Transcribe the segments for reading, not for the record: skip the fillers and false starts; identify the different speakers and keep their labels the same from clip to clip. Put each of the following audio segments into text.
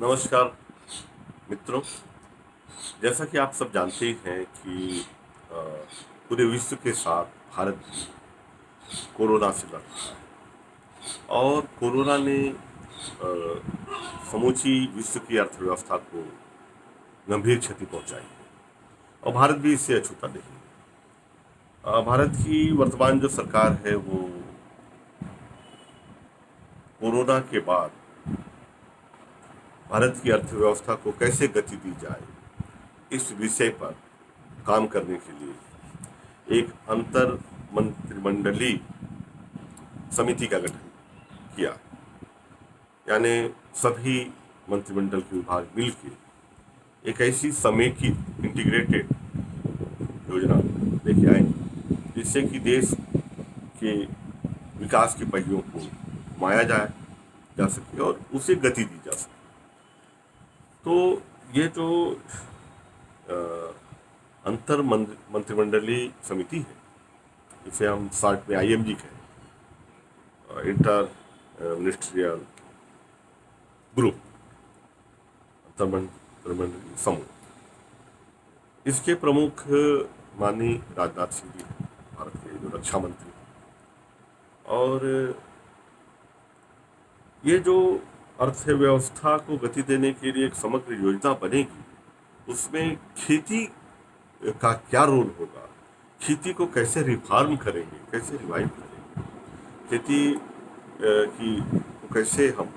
Speaker 1: नमस्कार मित्रों। जैसा कि आप सब जानते ही हैं कि अ, पूरे विश्व के साथ भारत भी कोरोना से लड़ रहा है और कोरोना ने समूची विश्व की अर्थव्यवस्था को गंभीर क्षति पहुंचाई है और भारत भी इससे अछूता नहीं है। भारत की वर्तमान जो सरकार है वो कोरोना के बाद भारत की अर्थव्यवस्था को कैसे गति दी जाए इस विषय पर काम करने के लिए एक अंतर मंत्रिमंडलीय समिति का गठन किया। यानी सभी मंत्रिमंडल के विभाग मिलकर एक ऐसी समेकित इंटीग्रेटेड योजना लेके आए जिससे कि देश के विकास के पहियों को माया जा सके और उसे गति दी जा सके। तो ये जो अ, अंतर मंत्रिमंडलीय समिति है इसे हम शॉर्ट में आईएमजी कहें, इंटर मिनिस्ट्रियल ग्रुप, अंतर मंत्रिमंडलीय समूह। इसके प्रमुख माननीय राजनाथ सिंह जी हैं, भारत के जो रक्षा मंत्री। और ये जो अर्थव्यवस्था को गति देने के लिए एक समग्र योजना बनेगी उसमें खेती का क्या रोल होगा, खेती को कैसे रिफॉर्म करेंगे, कैसे रिवाइव करेंगे, खेती की को कैसे हम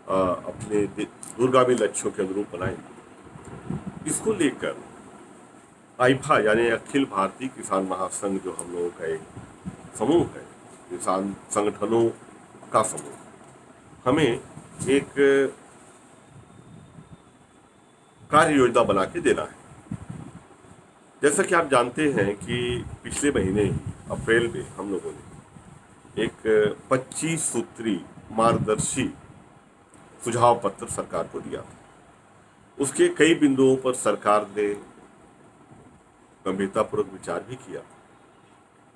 Speaker 1: अपने दूरगामी लक्ष्यों के अनुरूप बनाएंगे, इसको लेकर आईफा यानी अखिल भारतीय किसान महासंघ जो हम लोगों का एक समूह है, किसान संगठनों का समूह, हमें एक कार्य योजना बना के देना है। जैसा कि आप जानते हैं कि पिछले महीने अप्रैल में हम लोगों ने एक 25 सूत्री मार्गदर्शी सुझाव पत्र सरकार को दिया था। उसके कई बिंदुओं पर सरकार ने गंभीरतापूर्वक विचार भी किया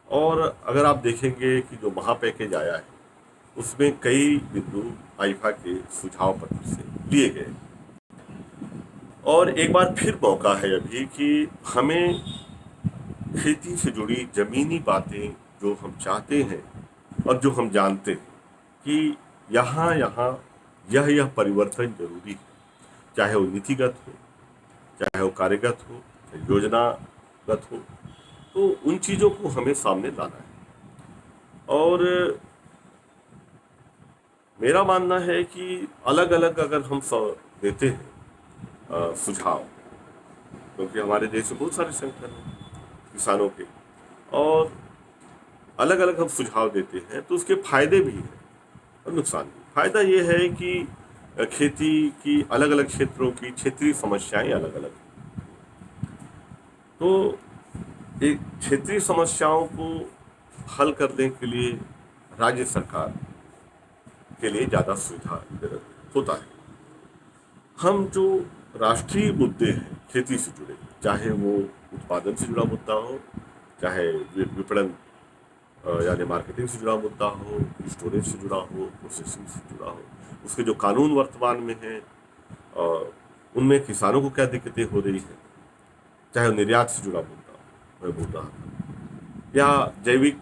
Speaker 1: और अगर आप देखेंगे कि जो महापैकेज आया है उसमें कई बिंदु आईफा के सुझाव पत्र से लिए गए। और एक बार फिर मौका है अभी कि हमें खेती से जुड़ी जमीनी बातें जो हम चाहते हैं और जो हम जानते हैं कि यहाँ यहाँ यह परिवर्तन जरूरी है, चाहे वो नीतिगत हो, चाहे वो कार्यगत हो, चाहे योजनागत हो, तो उन चीज़ों को हमें सामने लाना है। और मेरा मानना है कि अलग अलग अगर हम देते हैं सुझाव, क्योंकि हमारे देश में बहुत सारे संगठन हैं किसानों के, और अलग अलग हम सुझाव देते हैं तो उसके फायदे भी हैं और नुकसान भी। फायदा ये है कि खेती की अलग अलग क्षेत्रों की क्षेत्रीय समस्याएं अलग अलग, तो एक क्षेत्रीय समस्याओं को हल करने के लिए राज्य सरकार के लिए ज़्यादा सुविधाजनक होता है। हम जो राष्ट्रीय मुद्दे हैं खेती से जुड़े, चाहे वो उत्पादन से जुड़ा मुद्दा हो, चाहे विपणन यानी मार्केटिंग से जुड़ा मुद्दा हो, स्टोरेज से जुड़ा हो, प्रोसेसिंग से जुड़ा हो, उसके जो कानून वर्तमान में हैं उनमें किसानों को क्या दिक्कतें हो रही हैं, चाहे वो निर्यात से जुड़ा मुद्दा हो, मैं बोल रहा था, या जैविक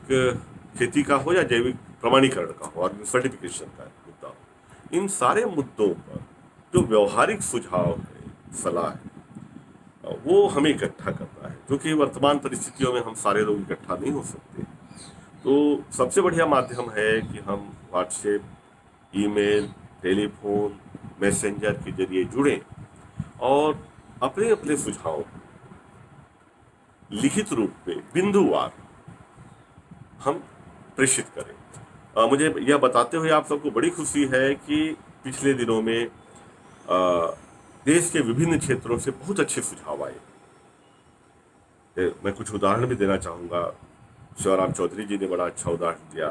Speaker 1: खेती का हो या जैविक प्रमाणीकरण का हो और सर्टिफिकेशन का मुद्दा हो, इन सारे मुद्दों पर जो व्यवहारिक सुझाव है, सलाह है, वो हमें इकट्ठा करना है, क्योंकि वर्तमान परिस्थितियों में हम सारे लोग इकट्ठा नहीं हो सकते। तो सबसे बढ़िया माध्यम है कि हम व्हाट्सएप, ईमेल, टेलीफोन, मैसेंजर के जरिए जुड़ें और अपने अपने सुझाव लिखित रूप में बिंदुवार हम प्रेषित करें। मुझे यह बताते हुए आप सबको बड़ी खुशी है कि पिछले दिनों में देश के विभिन्न क्षेत्रों से बहुत अच्छे सुझाव आए। मैं कुछ उदाहरण भी देना चाहूँगा। शिवराम चौधरी जी ने बड़ा अच्छा उदाहरण दिया,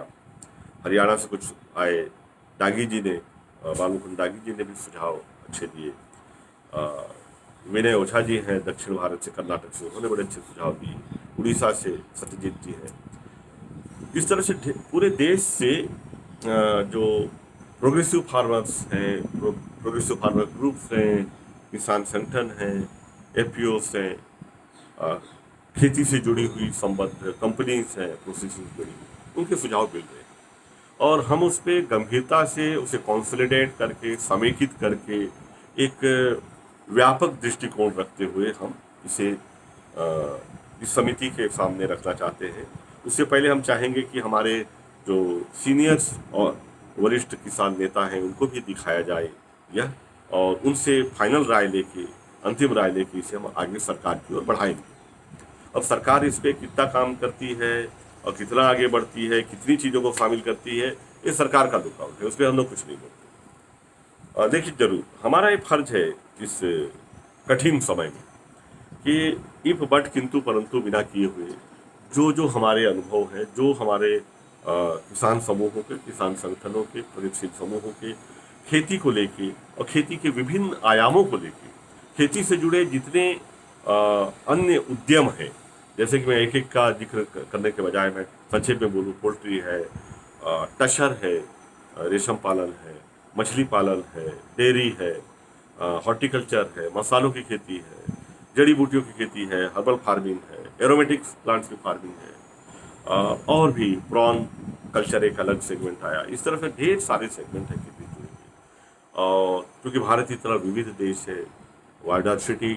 Speaker 1: हरियाणा से कुछ आए, डागी जी ने, बालमुकुंद डागी जी ने भी सुझाव अच्छे दिए, विनय ओझा जी हैं दक्षिण भारत से, कर्नाटक से, उन्होंने बड़े अच्छे सुझाव दिए, उड़ीसा से सत्यजीत जी हैं। इस तरह से पूरे देश से जो प्रोग्रेसिव फार्मर्स हैं, प्रोग्रेसिव फार्मर ग्रुप्स हैं, किसान संगठन हैं, एफपीओस हैं, अ, खेती से जुड़ी हुई संबद्ध कंपनीज हैं, प्रोसेसिंग से जुड़ी हुई, उनके सुझाव मिल रहे हैं और हम उस पे गंभीरता से उसे कंसोलिडेट करके समेकित करके एक व्यापक दृष्टिकोण रखते हुए हम इसे इस समिति के सामने रखना चाहते हैं। उससे पहले हम चाहेंगे कि हमारे जो सीनियर्स और वरिष्ठ किसान नेता हैं उनको भी दिखाया जाए यह, और उनसे फाइनल राय लेके, अंतिम राय लेके इसे हम आगे सरकार की ओर बढ़ाएंगे। अब सरकार इस पे कितना काम करती है और कितना आगे बढ़ती है, कितनी चीज़ों को शामिल करती है, ये सरकार का लुकआउट है, उस पर हम लोग कुछ नहीं बोलते। देखिए, जरूर हमारा ये फर्ज है इस कठिन समय में कि इफ बट किंतु परंतु बिना किए हुए जो जो हमारे अनुभव है, जो हमारे किसान समूहों के, किसान संगठनों के, प्रगतिशील समूहों के खेती को लेके और खेती के विभिन्न आयामों को लेके, खेती से जुड़े जितने अन्य उद्यम हैं, जैसे कि मैं एक एक का जिक्र करने के बजाय मैं संक्षेप में बोलूँ, पोल्ट्री है, टशर है, रेशम पालन है, मछली पालन है, डेयरी है, हॉर्टिकल्चर है, मसालों की खेती है, जड़ी बूटियों की खेती है, हर्बल फार्मिंग है, एरोमेटिक्स प्लांट्स की फार्मिंग है, और भी प्रॉन कल्चर एक अलग सेगमेंट आया। इस तरह से ढेर सारे सेगमेंट है खेती से जुड़े। और क्योंकि भारत इतना विविध देश है, बायोडाइवर्सिटी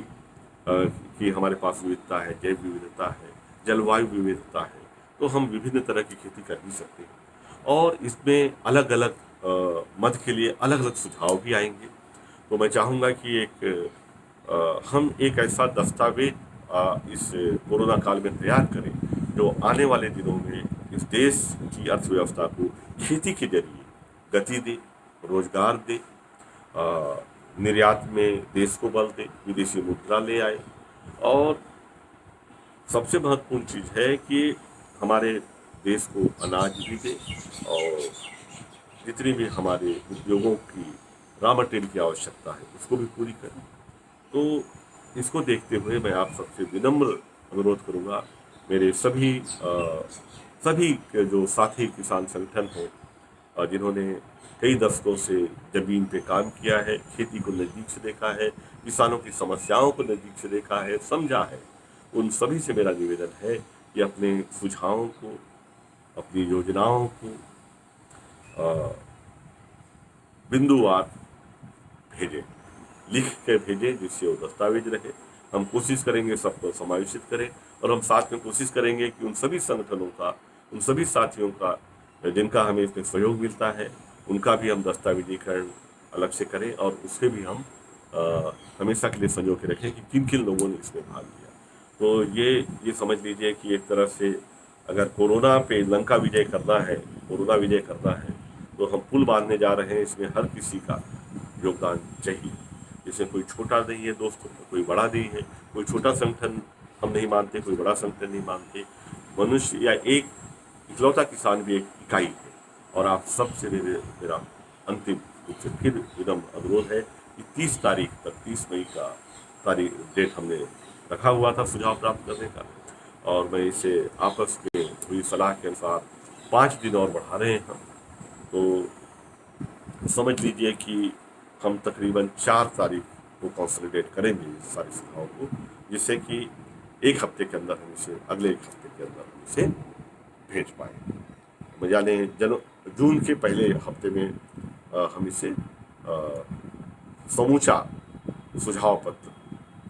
Speaker 1: की हमारे पास विविधता है, जैव विविधता है, जलवायु विविधता है, तो हम विभिन्न तरह की खेती कर भी सकते हैं और इसमें अलग अलग मद के लिए अलग अलग सुझाव भी आएंगे। तो मैं चाहूँगा कि हम एक ऐसा दस्तावेज इस कोरोना काल में तैयार करें जो आने वाले दिनों में इस देश की अर्थव्यवस्था को खेती के जरिए गति दे, रोजगार दे, निर्यात में देश को बल दे, विदेशी मुद्रा ले आए, और सबसे महत्वपूर्ण चीज़ है कि हमारे देश को अनाज भी दे और जितनी भी हमारे उद्योगों की रॉ मटेरियल की आवश्यकता है उसको भी पूरी करें। तो इसको देखते हुए मैं आप सबसे विनम्र अनुरोध करूंगा, मेरे सभी के जो साथी किसान संगठन हैं जिन्होंने कई दशकों से जमीन पे काम किया है, खेती को नज़दीक से देखा है, किसानों की समस्याओं को नज़दीक से देखा है, समझा है, उन सभी से मेरा निवेदन है कि अपने सुझावों को, अपनी योजनाओं को अ, बिंदुवार भेजें, लिख के भेजें, जिससे वो दस्तावेज रहे। हम कोशिश करेंगे सबको समावेशित करें और हम साथ में कोशिश करेंगे कि उन सभी संगठनों का, उन सभी साथियों का जिनका हमें इसमें सहयोग मिलता है, उनका भी हम दस्तावेजीकरण अलग से करें और उसके भी हम हमेशा के लिए संजो के रखें कि किन किन लोगों ने इसमें भाग लिया। तो ये समझ लीजिए कि एक तरह से अगर कोरोना पे लंका विजय करना है, कोरोना विजय करना है, तो हम पुल बांधने जा रहे हैं, इसमें हर किसी का योगदान चाहिए। इसमें कोई छोटा नहीं है दोस्तों, कोई बड़ा नहीं है, कोई छोटा संगठन हम नहीं मानते, कोई बड़ा संगठन नहीं मानते। मनुष्य या एक इकलौता किसान भी एक इकाई है। और आप सबसे मेरा अंतिम रूप से फिर विनम्र अनुरोध है कि 30 तारीख तक, 30 मई का तारीख डेट हमने रखा हुआ था सुझाव प्राप्त करने का, और मैं इसे आपस में हुई सलाह के अनुसार 5 दिन और बढ़ा रहे हैं हम। तो समझ लीजिए कि हम तकरीबन 4 तारीख को कंसोलिडेट करेंगे इस सारे सुझाव को, जिससे कि एक हफ्ते के अंदर हम इसे, अगले एक हफ्ते के अंदर हम इसे भेज पाए, यानी जून के पहले हफ्ते में हम इसे समूचा सुझाव पत्र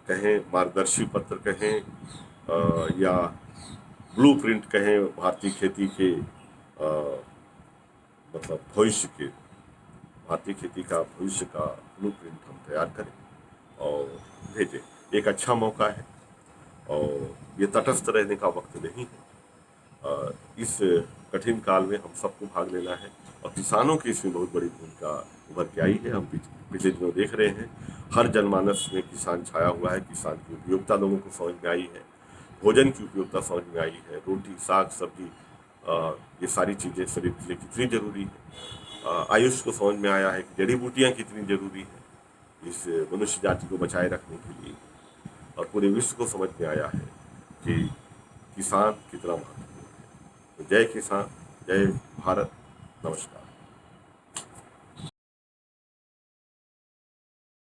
Speaker 1: कहें, मार्गदर्शी पत्र कहें, या ब्लूप्रिंट कहें, भारतीय खेती के मतलब भविष्य के, भारतीय खेती का भविष्य का ब्लूप्रिंट हम तैयार करें और भेजें। एक अच्छा मौका है और ये तटस्थ रहने का वक्त नहीं है। इस कठिन काल में हम सबको भाग लेना है और किसानों की इसमें बहुत बड़ी भूमिका उभर के आई है। हम पिछले दिनों देख रहे हैं, हर जनमानस में किसान छाया हुआ है, किसान की उपयोगिता लोगों को समझ में आई है, भोजन की उपयोगिता समझ में आई है, रोटी, साग, सब्जी, ये सारी चीज़ें शरीर के लिए कितनी जरूरी है। आयुष को समझ में आया है कि जड़ी बूटियाँ कितनी जरूरी है इस मनुष्य जाति को बचाए रखने के लिए, और पूरे विश्व को समझ में आया है कि किसान कितना महत्वपूर्ण है। तो जय किसान, जय भारत, नमस्कार।